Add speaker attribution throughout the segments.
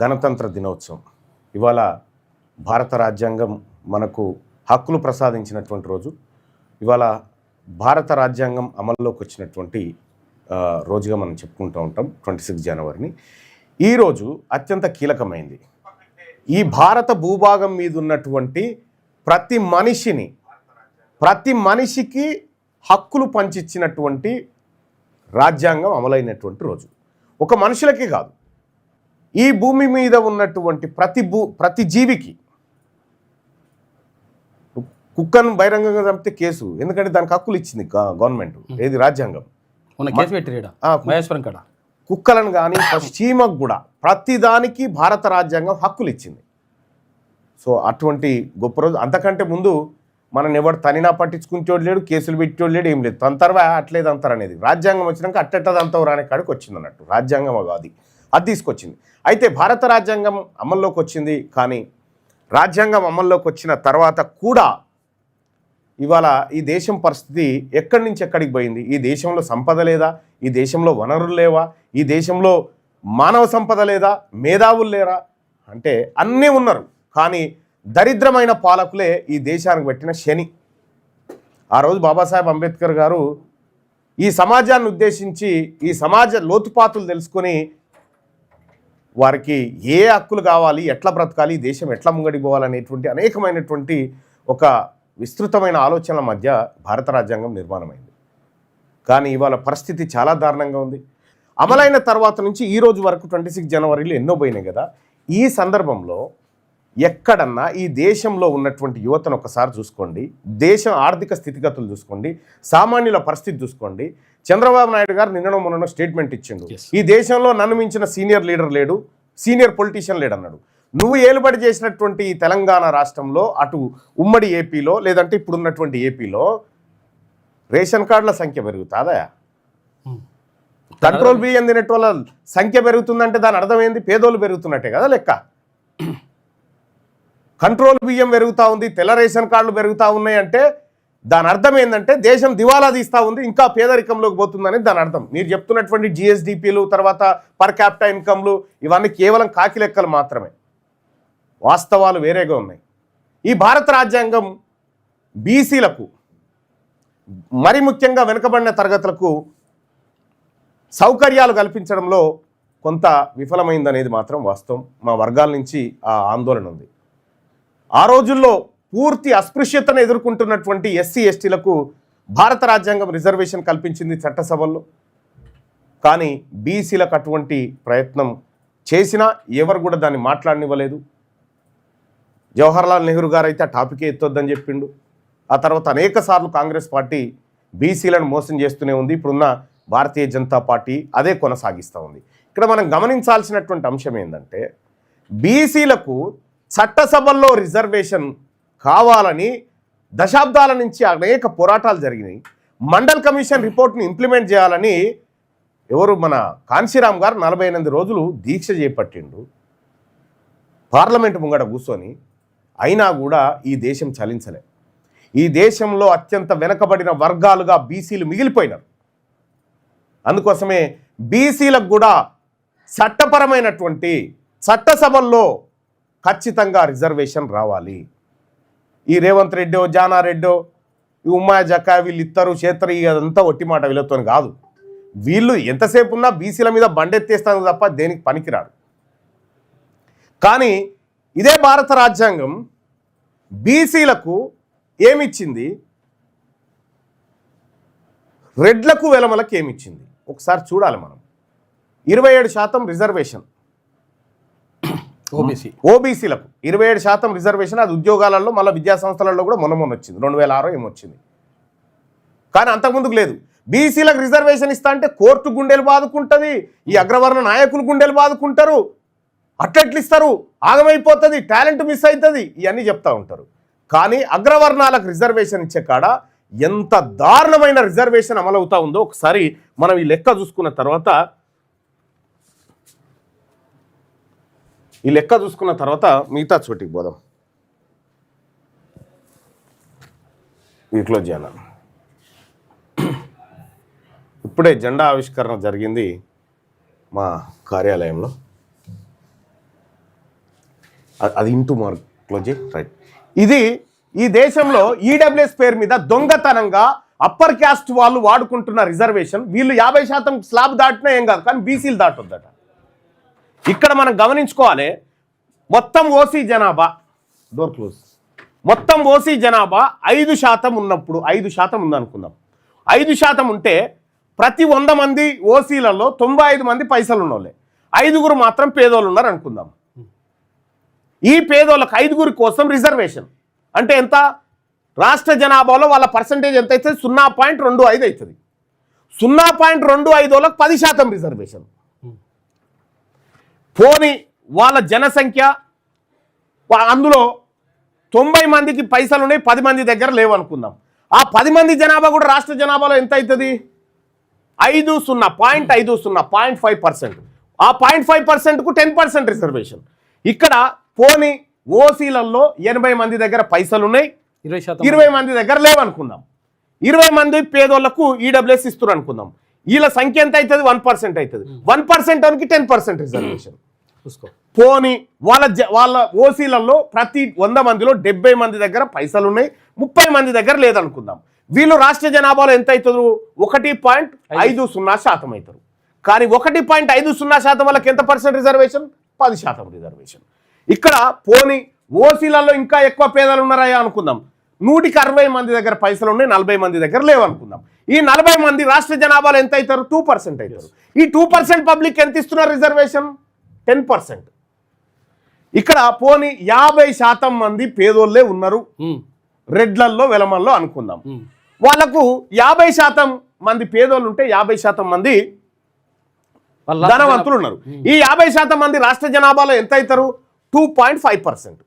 Speaker 1: గణతంత్ర దినోత్సవం. ఇవాళ భారత రాజ్యాంగం మనకు హక్కులు ప్రసాదించినటువంటి రోజు. ఇవాళ భారత రాజ్యాంగం అమల్లోకి వచ్చినటువంటి రోజుగా మనం చెప్పుకుంటూ ఉంటాం 26 జనవరిని. ఈరోజు అత్యంత కీలకమైంది. ఈ భారత భూభాగం మీద ఉన్నటువంటి ప్రతి మనిషికి హక్కులు పంచిచ్చినటువంటి రాజ్యాంగం అమలైనటువంటి రోజు. ఒక మనుషులకే కాదు, ఈ భూమి మీద ఉన్నటువంటి ప్రతి జీవికి. కుక్కను బహిరంగంగా చంపితే కేసు, ఎందుకంటే దానికి హక్కులు ఇచ్చింది గవర్నమెంట్, ఏది రాజ్యాంగం. కుక్కలను కానీ చీమకు కూడా ప్రతిదానికి భారత రాజ్యాంగం హక్కులు ఇచ్చింది. సో అటువంటి గొప్ప రోజు. అంతకంటే ముందు మనం ఎవరు తనినా పట్టించుకుంటోడు లేడు, కేసులు పెట్టేవాడు లేడు, ఏం లేదు. తంతర్వా అట్లేదు అంతరు అనేది రాజ్యాంగం వచ్చినాక అట్టెట్టదంతవు రాని కాడికి వచ్చింది అన్నట్టు. రాజ్యాంగం అది తీసుకొచ్చింది. అయితే భారత రాజ్యాంగం అమల్లోకి వచ్చింది. కానీ రాజ్యాంగం అమల్లోకి వచ్చిన తర్వాత కూడా ఇవాళ ఈ దేశం పరిస్థితి ఎక్కడి నుంచి ఎక్కడికి పోయింది? ఈ దేశంలో సంపద లేదా? ఈ దేశంలో వనరులు లేవా? ఈ దేశంలో మానవ సంపద లేదా? మేధావులు లేరా? అంటే అన్నీ ఉన్నారు, కానీ దరిద్రమైన పాలకులే ఈ దేశానికి పెట్టిన శని. ఆ రోజు బాబాసాహెబ్ అంబేద్కర్ గారు ఈ సమాజాన్ని ఉద్దేశించి ఈ సమాజ లోతుపాతులు తెలుసుకొని వారికి ఏ హక్కులు కావాలి, ఎట్లా బ్రతకాలి, ఈ దేశం ఎట్లా ముంగడిపోవాలనేటువంటి అనేకమైనటువంటి ఒక విస్తృతమైన ఆలోచనల మధ్య భారత రాజ్యాంగం నిర్మాణమైంది. కానీ ఇవాళ పరిస్థితి చాలా దారుణంగా ఉంది. అమలైన తర్వాత నుంచి ఈ రోజు వరకు 26 జనవరిలో ఎన్నో పోయినాయి కదా. ఈ సందర్భంలో ఎక్కడన్నా ఈ దేశంలో ఉన్నటువంటి యువతను ఒకసారి చూసుకోండి, దేశం ఆర్థిక స్థితిగతులు చూసుకోండి, సామాన్యుల పరిస్థితి చూసుకోండి. చంద్రబాబు నాయుడు గారు నిన్ననో మొన్న స్టేట్మెంట్ ఇచ్చిండు, ఈ దేశంలో నన్ను మించిన సీనియర్ లీడర్ లేడు, సీనియర్ పొలిటీషియన్ లేడు అన్నాడు. నువ్వు ఏలుబడి చేసినటువంటి ఈ తెలంగాణ రాష్ట్రంలో, అటు ఉమ్మడి ఏపీలో లేదంటే ఇప్పుడున్నటువంటి ఏపీలో రేషన్ కార్డుల సంఖ్య పెరుగుతుందా? కంట్రోల్ బియ్యం తినేటోళ్ళ సంఖ్య పెరుగుతుందంటే దాని అర్థం ఏంది? పేదోళ్ళు పెరుగుతున్నట్టే కదా లెక్క. కంట్రోల్ బియ్యం పెరుగుతూ ఉంది, తెల్ల రేషన్ కార్డులు పెరుగుతూ ఉన్నాయి అంటే దాని అర్థం ఏంటంటే దేశం దివాలా తీస్తూ ఉంది, ఇంకా పేదరికంలోకి పోతుందని దాని అర్థం. మీరు చెప్తున్నటువంటి జిఎస్డిపిలు, తర్వాత పర్ క్యాపిటల్ ఇన్కమ్లు, ఇవన్నీ కేవలం కాకి లెక్కలు మాత్రమే. వాస్తవాలు వేరేగా ఉన్నాయి. ఈ భారత రాజ్యాంగం బీసీలకు, మరి ముఖ్యంగా వెనుకబడిన తరగతులకు సౌకర్యాలు కల్పించడంలో కొంత విఫలమైందనేది మాత్రం వాస్తవం. మా వర్గాల నుంచి ఆ ఆందోళన ఉంది. ఆ రోజుల్లో పూర్తి అస్పృశ్యతను ఎదుర్కొంటున్నటువంటి ఎస్సీ ఎస్టీలకు భారత రాజ్యాంగం రిజర్వేషన్ కల్పించింది చట్టసభల్లో. కానీ బీసీలకు అటువంటి ప్రయత్నం చేసినా ఎవరు కూడా దాన్ని మాట్లాడనివ్వలేదు. జవహర్లాల్ నెహ్రూ గారు అయితే ఆ టాపికే ఎత్తొద్దని చెప్పిండు. ఆ తర్వాత అనేక సార్లు కాంగ్రెస్ పార్టీ బీసీలను మోసం చేస్తూనే ఉంది. ఇప్పుడున్న భారతీయ జనతా పార్టీ అదే కొనసాగిస్తూ ఉంది. ఇక్కడ మనం గమనించాల్సినటువంటి అంశం ఏంటంటే, బీసీలకు చట్టసభల్లో రిజర్వేషన్ కావాలని దశాబ్దాల నుంచి అనేక పోరాటాలు జరిగినాయి. మండల్ కమిషన్ రిపోర్ట్ని ఇంప్లిమెంట్ చేయాలని మన కాన్శీరామ్ గారు 48 రోజులు దీక్ష చేపట్టిండు పార్లమెంటు ముంగడ కూర్చొని. అయినా కూడా ఈ దేశం చలించలే. ఈ దేశంలో అత్యంత వెనకబడిన వర్గాలుగా బీసీలు మిగిలిపోయినారు. అందుకోసమే బీసీలకు కూడా చట్టపరమైనటువంటి చట్టసభల్లో ఖచ్చితంగా రిజర్వేషన్ రావాలి. ఈ రేవంత్ రెడ్డో, జానారెడ్డో, ఈ ఉమ్మా జకా వీళ్ళు ఇద్దరు చేతరు, అదంతా ఒట్టి మాట వీళ్ళతో కాదు. వీళ్ళు ఎంతసేపు ఉన్నా బీసీల మీద బండెత్తేస్తాను తప్ప దేనికి పనికిరాడు. కానీ ఇదే భారత రాజ్యాంగం బీసీలకు ఏమిచ్చింది, రెడ్లకు వెలమలకు ఏమిచ్చింది ఒకసారి చూడాలి మనం. 27% రిజర్వేషన్ ఓబీసీలకు, 27% రిజర్వేషన్. అది ఉద్యోగాలలో మళ్ళీ విద్యా సంస్థలలో కూడా మొన్న వచ్చింది, 2006 ఏమొచ్చింది. కానీ అంతకుముందుకు లేదు. బీసీలకు రిజర్వేషన్ ఇస్తా అంటే కోర్టు గుండెలు బాదుకుంటుంది, ఈ అగ్రవర్ణ నాయకులు గుండెలు బాదుకుంటారు. అట్లెట్లు ఇస్తారు, ఆగమైపోతుంది, టాలెంట్ మిస్ అవుతుంది, ఇవన్నీ చెప్తా ఉంటారు. కానీ అగ్రవర్ణాలకు రిజర్వేషన్ ఇచ్చే కాడ ఎంత దారుణమైన రిజర్వేషన్ అమలవుతా ఉందో ఒకసారి మనం ఈ లెక్క చూసుకున్న తర్వాత మిగతా చోటికి పోదాం. వీటిలో చేయాలి. ఇప్పుడే జెండా ఆవిష్కరణ జరిగింది మా కార్యాలయంలో. అది ఇంటూ మార్క్ క్లోజ్ రైట్. ఇది ఈ దేశంలో ఈడబ్ల్యూఎస్ పేరు మీద దొంగతనంగా అప్పర్ క్యాస్ట్ వాళ్ళు వాడుకుంటున్న రిజర్వేషన్. వీళ్ళు 50% స్లాబ్ దాటినా ఏం కాదు, కానీ బీసీలు దాటొద్దట. ఇక్కడ మనం గమనించుకోవాలి, మొత్తం ఓసీ జనాభా డోర్ క్లోజ్, మొత్తం ఓసీ జనాభా 5% ఉన్నప్పుడు, 5% ఉందనుకుందాం, 5% ఉంటే ప్రతి 100 మంది ఓసీలలో 95 మంది పైసలు ఉన్నోళ్ళే, 5 మాత్రం పేదోళ్ళు ఉన్నారు అనుకుందాం. ఈ పేదోళ్ళకి 5 కోసం రిజర్వేషన్ అంటే ఎంత? రాష్ట్ర జనాభాలో వాళ్ళ పర్సంటేజ్ ఎంత అవుతుంది? 0.25 అవుతుంది. 0.25 వాళ్ళకి 10% రిజర్వేషన్. పోనీ వాళ్ళ జనసంఖ్య అందులో 90 మందికి పైసలు ఉన్నాయి, 10 మంది దగ్గర లేవు అనుకుందాం. ఆ 10 మంది జనాభా కూడా రాష్ట్ర జనాభాలో ఎంత అవుతుంది? 0.50%. ఆ 0.5%కు 10% రిజర్వేషన్. ఇక్కడ పోనీ ఓసీలలో 80 మంది దగ్గర పైసలు ఉన్నాయి, 20 మంది దగ్గర లేవనుకుందాం. 20 మంది పేదోళ్లకు ఈడబ్ల్యూఎస్ ఇస్తున్నారు అనుకుందాం. వీళ్ళ సంఖ్య ఎంత అవుతుంది? 1% అవుతుంది. 1% అనికి 10% రిజర్వేషన్. పోనీ వాళ్ళ ఓసీలలో ప్రతి 100 మందిలో 70 మంది దగ్గర పైసలు ఉన్నాయి, 30 మంది దగ్గర లేదనుకుందాం. వీళ్ళు రాష్ట్ర జనాభాలో ఎంత అవుతారు? 1.50% అవుతారు. కానీ 1.50% వాళ్ళకి ఎంత పర్సెంట్ రిజర్వేషన్? 10% రిజర్వేషన్. ఇక్కడ పోనీ ఓసీలలో ఇంకా ఎక్కువ పేదలు ఉన్నారా అనుకుందాం. 160 మంది దగ్గర పైసలు ఉన్నాయి, 40 మంది దగ్గర లేవనుకుందాం. ఈ 40 మంది రాష్ట్ర జనాభాలో ఎంత అవుతారు? 2% అవుతారు. ఈ 2% పబ్లిక్ ఎంత ఇస్తున్నారు రిజర్వేషన్? 10%. ఇక్కడ పోనీ 50% మంది పేదోళ్ళే ఉన్నారు రెడ్లల్లో వెలమల్లో అనుకుందాం. వాళ్ళకు 50% మంది పేదోళ్ళు ఉంటే 50% మంది ధనవంతులు ఉన్నారు. ఈ 50% మంది రాష్ట్ర జనాభాలో ఎంత అవుతారు? 2.5%.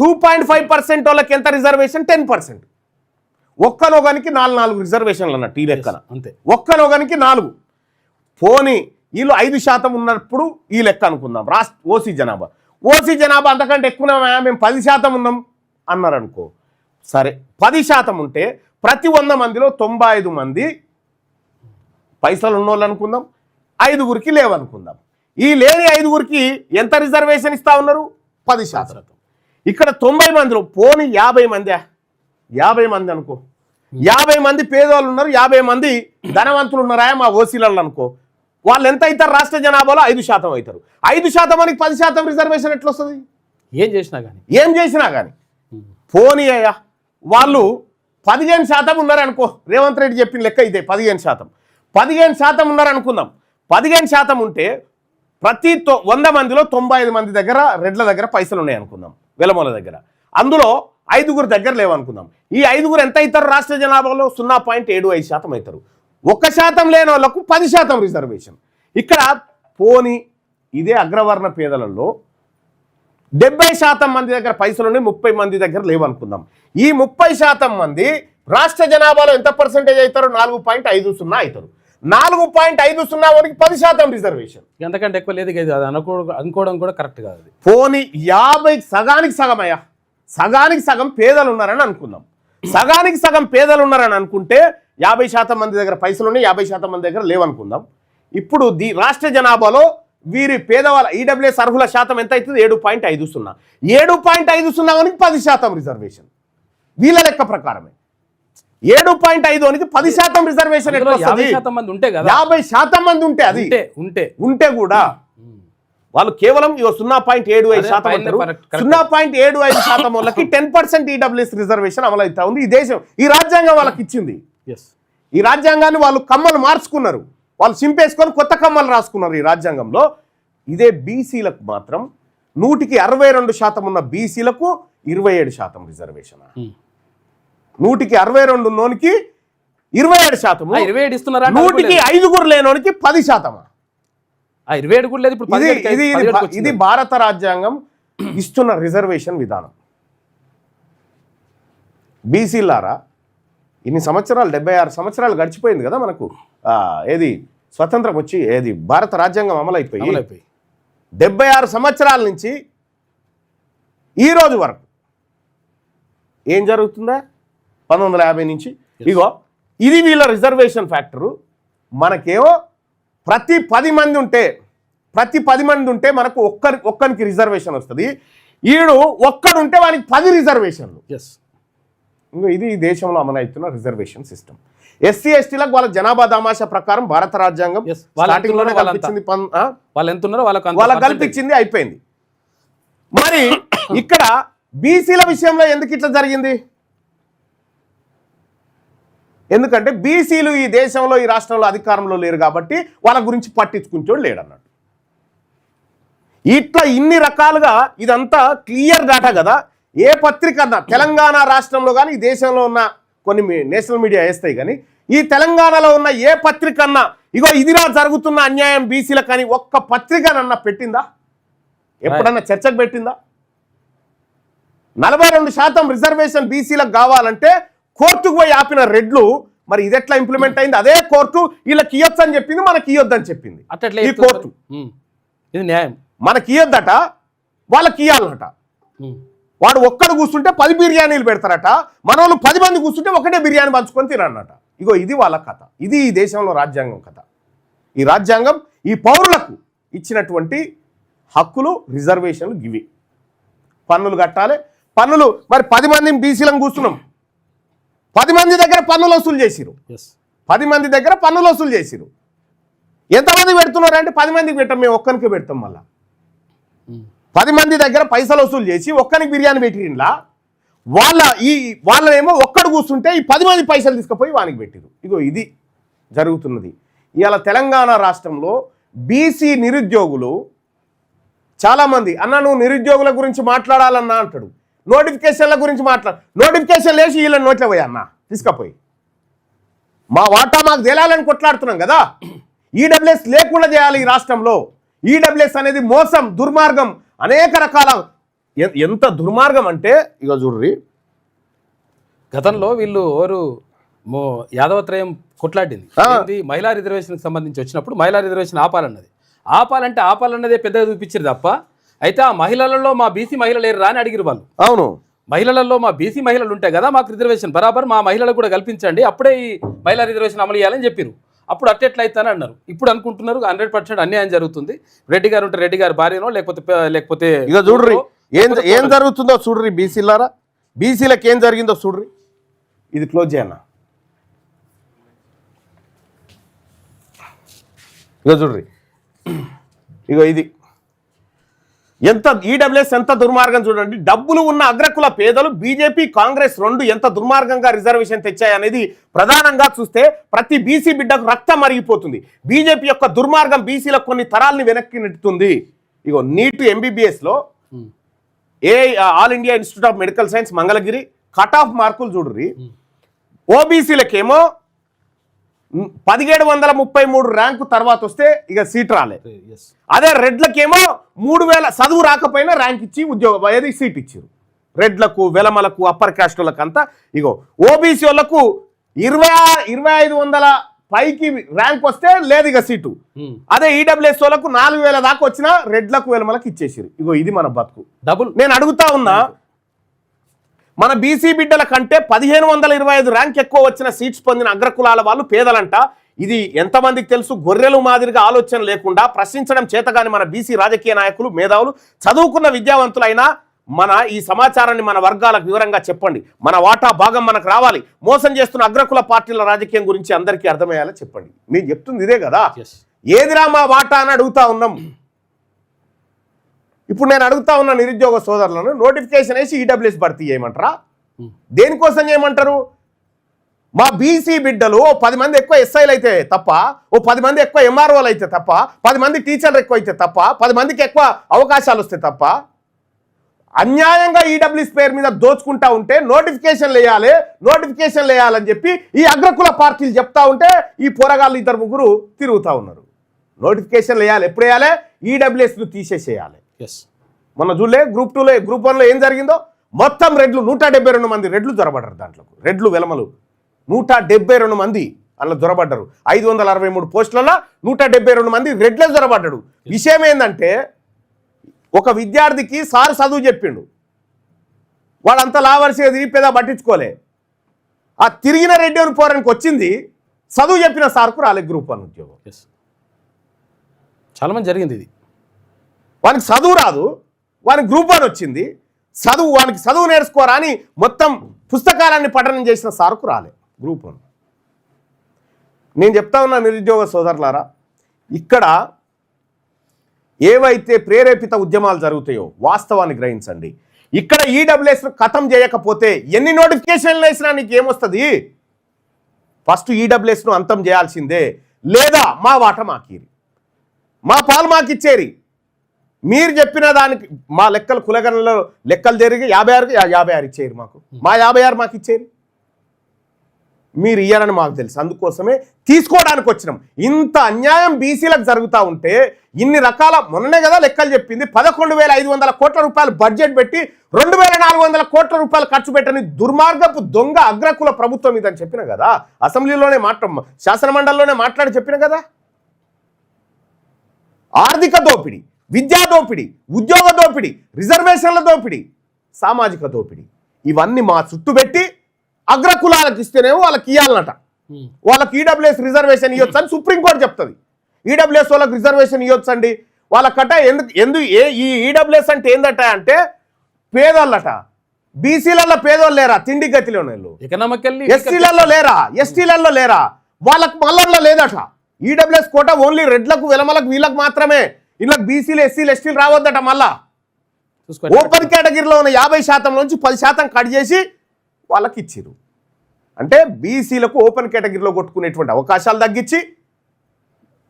Speaker 1: 2.5% వాళ్ళకి ఎంత రిజర్వేషన్? 10%. ఒక్కనొగనికి 4 రిజర్వేషన్లు అన్నట్టు ఈ లెక్కన. అంతే, ఒక్కనొగనికి 4. పోనీ వీళ్ళు 5% ఉన్నప్పుడు ఈ లెక్క అనుకుందాం. ఓసీ జనాభా అంతకంటే ఎక్కువ మేము 10% ఉన్నాం అన్నారు అనుకో. సరే, 10% ఉంటే ప్రతి 100 మందిలో 95 మంది పైసలు ఉన్నోళ్ళు అనుకుందాం, 5 లేవనుకుందాం. ఈ లేని 5 ఎంత రిజర్వేషన్ ఇస్తా ఉన్నారు? 10%. ఇక్కడ 90 మందిలో పోనీ 50 మంది అనుకో, 50 మంది పేదవాళ్ళు ఉన్నారు, 50 మంది ధనవంతులు ఉన్నారా మా ఓసీలలో అనుకో. వాళ్ళు ఎంత అవుతారు? రాష్ట్ర జనాభాలో 5% అవుతారు. 5% మనకి 10% రిజర్వేషన్ ఎట్లా వస్తుంది? ఏం చేసినా కానీ పోనీ అయ్యా వాళ్ళు 15% ఉన్నారనుకో. రేవంత్ రెడ్డి చెప్పిన లెక్క ఇదే, 15% ఉన్నారనుకుందాం. 15% ఉంటే ప్రతి 100 మందిలో 95 మంది దగ్గర రెడ్ల దగ్గర పైసలు ఉన్నాయి అనుకుందాం, వెలమల దగ్గర. అందులో 5 దగ్గర లేవనుకుందాం. ఈ 5 ఎంత అవుతారు? రాష్ట్ర జనాభాలో 0.75% అవుతారు. 1% లేని వాళ్ళకు 10% రిజర్వేషన్. ఇక్కడ పోనీ ఇదే అగ్రవర్ణ పేదలలో 70% మంది దగ్గర పైసలు ఉన్నాయి, 30 మంది దగ్గర లేవనుకుందాం. ఈ 30% మంది రాష్ట్ర జనాభాలో ఎంత పర్సెంటేజ్ అవుతారు? 4.50 అవుతారు. 4.50 వారికి 10% రిజర్వేషన్.
Speaker 2: ఎంతకంటే ఎక్కువ లేదు అనుకోవడం కూడా కరెక్ట్ కాదు.
Speaker 1: పోనీ 50 సగానికి సగం పేదలు ఉన్నారని అనుకుందాం. సగానికి సగం పేదలు ఉన్నారని అనుకుంటే 50% మంది దగ్గర పైసలు ఉన్నాయి, 50% మంది దగ్గర లేవనుకుందాం. ఇప్పుడు రాష్ట్ర జనాభాలో వీరి పేదవాళ్ళ ఈడబ్ల్యూఎస్ అర్హుల శాతం ఎంత అవుతుంది? 7.50. 7.50 వానికి 10% రిజర్వేషన్. వీళ్ళ లెక్క ప్రకారమే 7.5 10% రిజర్వేషన్ ఎట్లా వస్తుంది?
Speaker 2: 50% మంది ఉంటే కదా,
Speaker 1: 50% మంది ఉంటే అది ఉంటే కూడా వాళ్ళు కేవలం 0.75% అంటారు. 0.75% వాళ్ళకి 10% ఈడబ్ల్యూఎస్ రిజర్వేషన్ అమలు అవుతా ఉంది. ఈ దేశం, ఈ రాజ్యాంగం వాళ్ళకి ఇచ్చింది. ఈ రాజ్యాంగాన్ని వాళ్ళు కమ్మలు మార్చుకున్నారు, వాళ్ళు చింపేసుకొని కొత్త కమ్మలు రాసుకున్నారు ఈ రాజ్యాంగంలో. ఇదే బీసీలకు మాత్రం 162% ఉన్న బీసీలకు 27% రిజర్వేషన్. 162 ఉన్నోనికి 27%,
Speaker 2: 27 ఇస్తున్నారా?
Speaker 1: 5 లేనోనికి 10%.
Speaker 2: 27 కూడా లేదు.
Speaker 1: ఇది భారత రాజ్యాంగం ఇస్తున్న రిజర్వేషన్ విధానం. బీసీలారా, ఇన్ని సంవత్సరాలు 76 సంవత్సరాలు గడిచిపోయింది కదా మనకు. ఏది స్వతంత్రం వచ్చి ఏది భారత రాజ్యాంగం అమలైపోయి 76 సంవత్సరాల నుంచి ఈ రోజు వరకు ఏం జరుగుతుందా? 1950 నుంచి ఇగో ఇది వీళ్ళ రిజర్వేషన్ ఫ్యాక్టరు. మనకేమో ప్రతి 10 మంది ఉంటే మనకు ఒక్కరికి రిజర్వేషన్ వస్తుంది. ఈడు ఒక్కడుంటే వానికి 10 రిజర్వేషన్లు.
Speaker 2: ఎస్,
Speaker 1: ఇంకో ఇది ఈ దేశంలో అమలవుతున్న రిజర్వేషన్ సిస్టమ్. ఎస్సీ ఎస్టీలకు వాళ్ళ జనాభా దామాషా ప్రకారం భారత రాజ్యాంగం స్టార్టింగ్ లోనే కల్పించింది.
Speaker 2: వాళ్ళు ఎంత ఉన్నారో
Speaker 1: వాళ్ళకి కల్పించింది, అయిపోయింది. మరి ఇక్కడ బీసీల విషయంలో ఎందుకు ఇట్లా జరిగింది? ఎందుకంటే బీసీలు ఈ దేశంలో ఈ రాష్ట్రంలో అధికారంలో లేరు కాబట్టి వాళ్ళ గురించి పట్టించుకుంటోడు లేడన్నట్టు. ఇట్లా ఇన్ని రకాలుగా ఇదంతా క్లియర్ డాటా కదా. ఏ పత్రిక అన్నా తెలంగాణ రాష్ట్రంలో కానీ ఈ దేశంలో ఉన్న కొన్ని నేషనల్ మీడియా వేస్తాయి కానీ ఈ తెలంగాణలో ఉన్న ఏ పత్రిక అన్నా ఇగో ఇదిరా జరుగుతున్న అన్యాయం బీసీలకు కానీ ఒక్క పత్రికనన్నా పెట్టిందా? ఎప్పుడన్నా చర్చకు పెట్టిందా? 42% రిజర్వేషన్ బీసీలకు కావాలంటే కోర్టుకు పోయి ఆపిన రెడ్లు మరి ఇది ఎట్లా ఇంప్లిమెంట్ అయింది? అదే కోర్టు వీళ్ళకి ఇయ్యొచ్చు అని చెప్పింది, మనకి ఇయ్యొద్దని చెప్పింది. ఈ కోర్టు
Speaker 2: ఇది న్యాయం.
Speaker 1: మనకి ఇయ్యొద్దట, వాళ్ళకి ఇయ్యాలన్నట. వాడు ఒక్కడు కూర్చుంటే 10 బిర్యానీలు పెడతారట, మన వాళ్ళు 10 మంది కూర్చుంటే ఒకటే బిర్యానీ పంచుకొని తినన్నట. ఇగో ఇది వాళ్ళ కథ. ఇది ఈ దేశంలో రాజ్యాంగం కథ. ఈ రాజ్యాంగం ఈ పౌరులకు ఇచ్చినటువంటి హక్కులు, రిజర్వేషన్లు గివి. పన్నులు కట్టాలి. పన్నులు మరి 10 మందిని బీసీలను కూర్చున్నాం, 10 మంది దగ్గర పన్నులు వసూలు చేసిరు. 10 మంది దగ్గర పన్నులు వసూలు చేసిరు. ఎంతమంది పెడుతున్నారు అంటే 10 మందికి పెట్టాం, మేము ఒక్కరికి పెడతాం. మళ్ళా 10 మంది దగ్గర పైసలు వసూలు చేసి ఒక్కరికి బిర్యానీ పెట్టిండ్లా. వాళ్ళేమో ఒక్కడు కూర్చుంటే ఈ 10 మంది పైసలు తీసుకుపోయి వానికి పెట్టిరు. ఇగో ఇది జరుగుతున్నది. ఇవాళ తెలంగాణ రాష్ట్రంలో బీసీ నిరుద్యోగులు చాలామంది అన్న నువ్వు నిరుద్యోగుల గురించి మాట్లాడాలన్నా అంటాడు. నోటిఫికేషన్ల గురించి నోటిఫికేషన్ లేచి వీళ్ళని నోట్లే పోయి అన్న తీసుకపోయి మా వాటా మాకు తేలాలని కొట్లాడుతున్నాం కదా. ఈడబ్ల్యూఎస్ లేకుండా చేయాలి ఈ రాష్ట్రంలో. ఈడబ్ల్యూఎస్ అనేది మోసం, దుర్మార్గం, అనేక రకాల. ఎంత దుర్మార్గం అంటే ఇక చూడ్రి,
Speaker 2: గతంలో వీళ్ళు ఎవరు యాదవత్రయం కొట్లాడింది మహిళా రిజర్వేషన్కి సంబంధించి వచ్చినప్పుడు మహిళా రిజర్వేషన్ ఆపాలన్నదే పెద్దగా చూపించారు తప్ప అయితే ఆ మహిళలలో మా బీసీ మహిళలు లేరు అని అడిగిరు వాళ్ళు.
Speaker 1: అవును,
Speaker 2: మహిళలలో మా బీసీ మహిళలు ఉంటాయి కదా, మాకు రిజర్వేషన్ బరాబర్ మా మహిళలకు కూడా కల్పించండి, అప్పుడే ఈ మహిళా రిజర్వేషన్ అమలు చేయాలని చెప్పారు. అప్పుడు అట్టెట్లయితే అన్నారు. ఇప్పుడు అనుకుంటున్నారు 100% అన్యాయం జరుగుతుంది. రెడ్డి గారు ఉంటే రెడ్డి గారి భార్యనో లేకపోతే
Speaker 1: ఇక చూడ్రి ఏం జరుగుతుందో చూడ్రి. బీసీలారా, బీసీలకు ఏం జరిగిందో చూడ్రి. ఇది క్లోజ్ చేయన్నా. ఇక చూడ్రి, ఇగో ఇది ఎంత ఈడబ్ల్యూఎస్ ఎంత దుర్మార్గం చూడండి. డబ్బులు ఉన్న అగ్రకుల పేదలు బీజేపీ కాంగ్రెస్ రెండు ఎంత దుర్మార్గంగా రిజర్వేషన్ తెచ్చాయనేది ప్రధానంగా చూస్తే ప్రతి బీసీ బిడ్డకు రక్తం మరిగిపోతుంది. బీజేపీ యొక్క దుర్మార్గం బీసీలకు కొన్ని తరాల్ని వెనక్కి నెట్టుతుంది. ఇగో నీట్ ఎంబీబీఎస్లో All India Institute of Medical Science Mangalagiri cut off మార్కులు చూడ్రి. ఓబీసీలకేమో 1733 ర్యాంకు తర్వాత వస్తే ఇక సీట్ రాలే. అదే రెడ్లకేమో 3000 చదువు రాకపోయినా ర్యాంక్ ఇచ్చి ఉద్యోగం ఏది సీట్ ఇచ్చారు. రెడ్లకు, వెలమలకు, అప్పర్ క్యాస్టులకు అంతా. ఇగో ఓబీసీ వాళ్ళకు 2500 పైకి ర్యాంక్ వస్తే లేదు ఇక సీటు. అదే ఈడబ్ల్యూఎస్ వాళ్ళకు 4000 దాకా వచ్చినా రెడ్లకు, వెలమలకు ఇచ్చేసారు. ఇగో ఇది మన బతుకు.
Speaker 2: డబుల్.
Speaker 1: నేను అడుగుతా ఉన్నా, మన బీసీ బిడ్డల కంటే 1525 ర్యాంక్ ఎక్కువ వచ్చిన సీట్స్ పొందిన అగ్రకులాల వాళ్ళు పేదలంట. ఇది ఎంతమందికి తెలుసు? గొర్రెలు మాదిరిగా ఆలోచన లేకుండా ప్రశ్నించడం చేతగాని మన బీసీ రాజకీయ నాయకులు, మేధావులు, చదువుకున్న విద్యావంతులైనా మన ఈ సమాచారాన్ని మన వర్గాలకు వివరంగా చెప్పండి. మన వాటా భాగం మనకు రావాలి. మోసం చేస్తున్న అగ్రకుల పార్టీల రాజకీయం గురించి అందరికీ అర్థమయ్యేలా చెప్పండి. మీరు చెప్తుంది ఇదే కదా. ఏదిరా మా వాటా అని అడుగుతా ఉన్నాం. ఇప్పుడు నేను అడుగుతా ఉన్న నిరుద్యోగ సోదరులను నోటిఫికేషన్ వేసి ఈడబ్ల్యూఎస్ భర్తీ చేయమంటారా? దేనికోసం చేయమంటారు? మా బీసీ బిడ్డలు 10 మంది ఎక్కువ ఎస్ఐలు అయితే తప్ప, 10 మంది ఎక్కువ ఎంఆర్ఓలు అయితే తప్ప, 10 మంది టీచర్లు ఎక్కువ అయితే తప్ప, 10 మందికి ఎక్కువ అవకాశాలు వస్తే తప్ప అన్యాయంగా ఈడబ్ల్యూఎస్ పేరు మీద దోచుకుంటా ఉంటే నోటిఫికేషన్లు వేయాలని చెప్పి ఈ అగ్రకుల పార్టీలు చెప్తా ఉంటే ఈ పోరగాళ్ళు 2-3 తిరుగుతూ ఉన్నారు. నోటిఫికేషన్లు వేయాలి. ఎప్పుడు వేయాలి? ఈడబ్ల్యూఎస్ను తీసేసేయాలి. మొన్న చూడలే గ్రూప్ 2లో, గ్రూప్ 1లో ఏం జరిగిందో? మొత్తం రెడ్లు 172 మంది రెడ్లు దొరబడ్డారు. దాంట్లో రెడ్లు, వెలమలు 172 మంది అలా దొరబడ్డారు. 563 పోస్టులలో 172 మంది రెడ్లే దొరబడ్డాడు. విషయం ఏంటంటే ఒక విద్యార్థికి సార్ చదువు చెప్పిండు, వాడంతా లావర్సిగా తిరిగి పెద్ద పట్టించుకోలే. ఆ తిరిగిన రెడ్డి అని పోరానికి వచ్చింది, చదువు చెప్పిన సార్కు రాలే గ్రూప్ 1 ఉద్యోగం.
Speaker 2: చాలా మంది జరిగింది ఇది.
Speaker 1: వానికి చదువు రాదు, వానికి గ్రూప్ 1 వచ్చింది, వానికి చదువు నేర్చుకోరా అని మొత్తం పుస్తకాలన్నీ పఠనం చేసిన సార్కు రాలే గ్రూప్ 1. నేను చెప్తా ఉన్నా నిరుద్యోగ సోదరులారా, ఇక్కడ ఏవైతే ప్రేరేపిత ఉద్యమాలు జరుగుతాయో వాస్తవాన్ని గ్రహించండి. ఇక్కడ ఈడబ్ల్యూఎస్ను ఖతం చేయకపోతే ఎన్ని నోటిఫికేషన్లు వేసినా నీకు ఏమొస్తుంది? ఫస్ట్ ఈడబ్ల్యూఎస్ను అంతం చేయాల్సిందే, లేదా మా వాట మాకిరి, మా పాలు మాకిచ్చేరి. మీరు చెప్పిన దానికి మా లెక్కలు కులగణలో లెక్కలు జరిగి 56 ఇచ్చేరు మాకు, మా 56 మాకు ఇచ్చేరి. మీరు ఇయ్యారని మాకు తెలుసు, అందుకోసమే తీసుకోవడానికి వచ్చినాం. ఇంత అన్యాయం బీసీలకు జరుగుతూ ఉంటే ఇన్ని రకాల, మొన్ననే కదా లెక్కలు చెప్పింది, 11,500 కోట్ల రూపాయలు బడ్జెట్ పెట్టి 2,400 కోట్ల రూపాయలు ఖర్చు పెట్టని దుర్మార్గపు దొంగ అగ్రకుల ప్రభుత్వం ఇదని చెప్పిన కదా, అసెంబ్లీలోనే శాసనమండలిలోనే మాట్లాడి చెప్పిన కదా. ఆర్థిక దోపిడీ, విద్యా దోపిడీ, ఉద్యోగ దోపిడీ, రిజర్వేషన్ల దోపిడీ, సామాజిక దోపిడీ, ఇవన్నీ మా చుట్టూ పెట్టి అగ్రకులాలకు ఇస్తేనేమో వాళ్ళకి ఇవ్వాలన్నట. వాళ్ళకి ఈడబ్ల్యూఎస్ రిజర్వేషన్ ఇవ్వచ్చు అని సుప్రీంకోర్టు చెప్తుంది. ఈడబ్ల్యూఎస్ వాళ్ళకి రిజర్వేషన్ ఇవ్వచ్చు అండి వాళ్ళకట. ఈ ఈడబ్ల్యూఎస్ అంటే ఏందట అంటే పేదోళ్ళట. బీసీలలో పేదోళ్ళు లేరా? తిండి గతిలో ఎస్సీలలో లేరా? ఎస్టీలలో లేరా? వాళ్ళకి మల్లర్లో లేదట. ఈడబ్ల్యూఎస్ కోట ఓన్లీ రెడ్లకు వెలమలకు వీళ్ళకి మాత్రమే. వీళ్ళకి బీసీలు ఎస్సీలు ఎస్టీలు రావద్దట. మళ్ళా ఓపెన్ కేటగిరీలో ఉన్న 50% నుంచి 10% కట్ చేసి వాళ్ళకి ఇచ్చిరు. అంటే బీసీలకు ఓపెన్ కేటగిరీలో కొట్టుకునేటువంటి అవకాశాలు తగ్గించి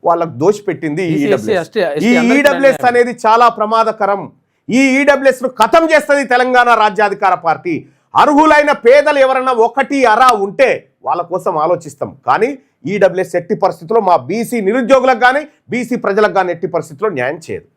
Speaker 1: వాళ్ళకు దోషిపెట్టింది ఈ ఈడబ్ల్యూఎస్ అనేది చాలా ప్రమాదకరం. ఈ ఈడబ్ల్యూఎస్ను ఖతం చేస్తుంది తెలంగాణ రాజ్యాధికార పార్టీ. అర్హులైన పేదలు ఎవరన్నా ఒకటి అరా ఉంటే వాళ్ళ కోసం ఆలోచిస్తాం, కానీ ఈడబ్ల్యూఎస్ ఎట్టి పరిస్థితుల్లో మా బీసీ నిరుద్యోగులకు కానీ బీసీ ప్రజలకు కానీ ఎట్టి పరిస్థితుల్లో న్యాయం చేయదు.